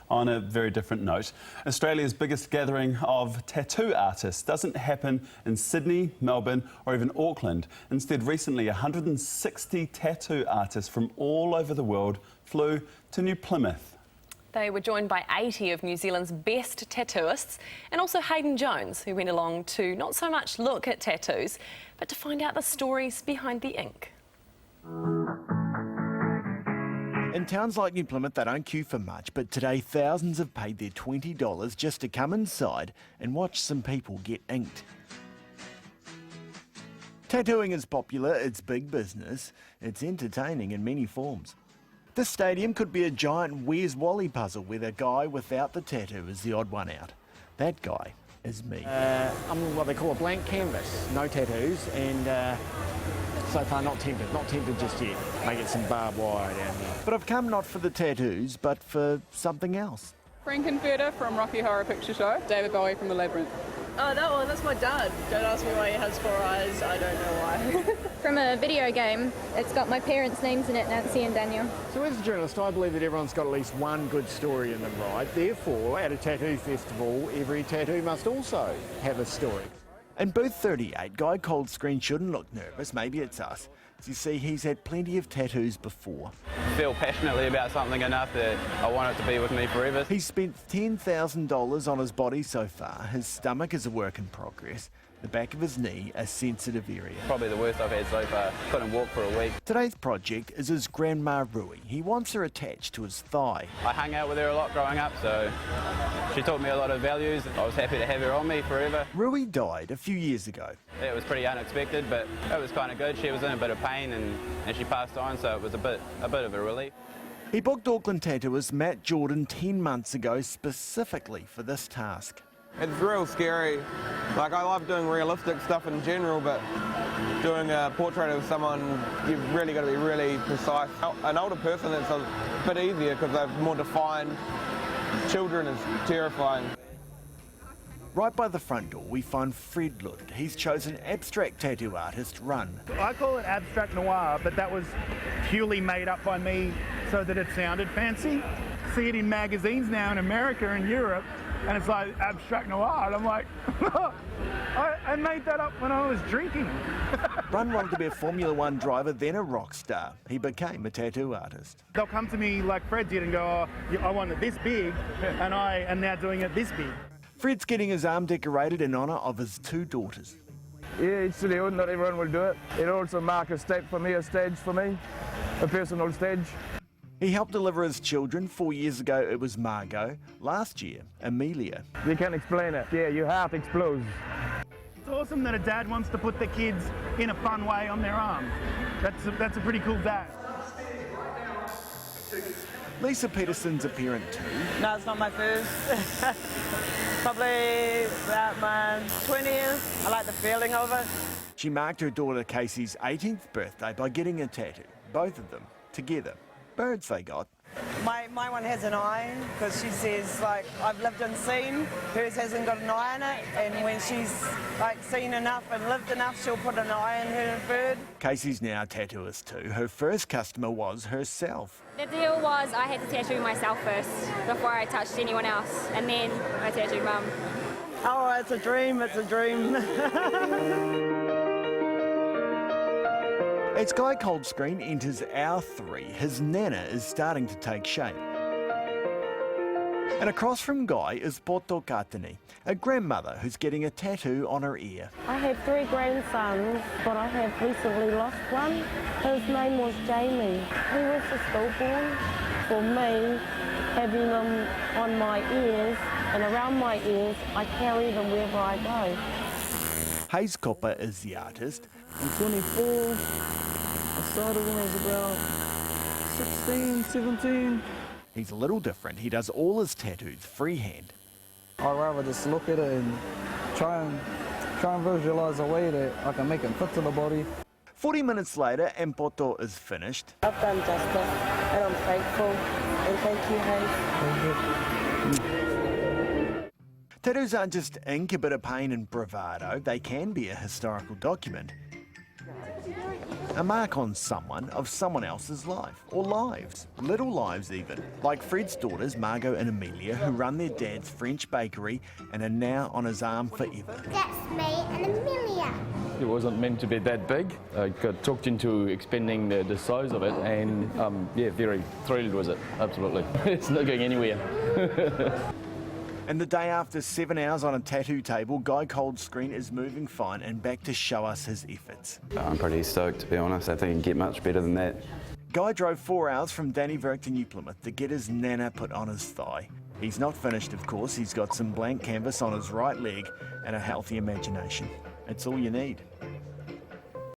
On a very different note, Australia's biggest gathering of tattoo artists doesn't happen in Sydney, Melbourne or even Auckland. Instead, recently 160 tattoo artists from all over the world flew to New Plymouth. They were joined by 80 of New Zealand's best tattooists and also Hayden Jones, who went along to not so much look at tattoos, but to find out the stories behind the ink. In towns like New Plymouth, they don't queue for much, but today thousands have paid their $20 just to come inside and watch some people get inked. Tattooing is popular, it's big business, it's entertaining in many forms. This stadium could be a giant Where's Wally puzzle where the guy without the tattoo is the odd one out. That guy is me. I'm what they call a blank canvas, no tattoos, and so far not tempted just yet. May get some barbed wire down here. But I've come not for the tattoos, but for something else. Frankenfurter from Rocky Horror Picture Show. David Bowie from The Labyrinth. Oh, that one, that's my dad. Don't ask me why he has 4 eyes, I don't know why. From a video game, it's got my parents' names in it, Nancy and Daniel. So as a journalist, I believe that everyone's got at least one good story in them, right? Therefore, at a tattoo festival, every tattoo must also have a story. In booth 38, Guy Coldscreen shouldn't look nervous, maybe it's us. As you see, he's had plenty of tattoos before. I feel passionately about something enough that I want it to be with me forever. He's spent $10,000 on his body so far. His stomach is a work in progress. The back of his knee, a sensitive area. Probably the worst I've had so far. Couldn't walk for a week. Today's project is his grandma Rui. He wants her attached to his thigh. I hung out with her a lot growing up, so she taught me a lot of values. I was happy to have her on me forever. Rui died a few years ago. It was pretty unexpected, but it was kind of good. She was in a bit of pain and she passed on, so it was a bit of a relief. He booked Auckland tattooist Matt Jordan 10 months ago specifically for this task. It's real scary. Like, I love doing realistic stuff in general, but doing a portrait of someone, you've really got to be really precise. An older person, it's a bit easier because they're more defined. Children is terrifying. Right by the front door, we find Fred Lund. He's chosen abstract tattoo artist Run. I call it abstract noir, but that was purely made up by me so that it sounded fancy. See it in magazines now in America and Europe, and it's like abstract noir, and I'm like, I made that up when I was drinking. Run wanted to be a Formula One driver, then a rock star. He became a tattoo artist. They'll come to me like Fred did and go, oh, I want it this big, and I am now doing it this big. Fred's getting his arm decorated in honour of his 2 daughters. Yeah, it's really odd, not everyone will do it. It also marks a step for me, a stage for me, a personal stage. He helped deliver his children. 4 years ago it was Margot. Last year, Amelia. You can't explain it. Yeah, your heart explodes. It's awesome that a dad wants to put the kids in a fun way on their arm. That's a pretty cool dad. Lisa Peterson's a parent too. No, it's not my first. Probably about my 20th. I like the feeling of it. She marked her daughter Casey's 18th birthday by getting a tattoo, both of them together. Birds they got. My one has an eye, because she says, like, I've lived and seen. Hers hasn't got an eye in it, and when she's, like, seen enough and lived enough, she'll put an eye in her bird. Casey's now a tattooist too. Her first customer was herself. The deal was I had to tattoo myself first before I touched anyone else, and then I tattooed Mum. Oh, it's a dream, it's a dream. As Guy Coldscreen enters hour 3, his nana is starting to take shape. And across from Guy is Poto Katani, a grandmother who's getting a tattoo on her ear. I have 3 grandsons, but I have recently lost one. His name was Jamie. He was a stillborn. For me, having them on my ears and around my ears, I carry them wherever I go. Hayes Copper is the artist. I'm 24. I started when I was about 16, 17. He's a little different. He does all his tattoos freehand. I'd rather just look at it and try and visualise a way that I can make it fit to the body. 40 minutes later, and Poto is finished. I've done justice, and I'm thankful. And thank you, Hayes. Tattoos aren't just ink, a bit of pain and bravado. They can be a historical document. A mark on someone of someone else's life, or lives, little lives even. Like Fred's daughters, Margot and Amelia, who run their dad's French bakery and are now on his arm forever. That's me and Amelia. It wasn't meant to be that big. I got talked into expanding the size of it, and yeah, very thrilled with it, absolutely. It's not going anywhere. And the day after 7 hours on a tattoo table, Guy Coldstream is moving fine and back to show us his efforts. I'm pretty stoked, to be honest. I think it can get much better than that. Guy drove 4 hours from Dannyvark to New Plymouth to get his nana put on his thigh. He's not finished, of course. He's got some blank canvas on his right leg and a healthy imagination. It's all you need.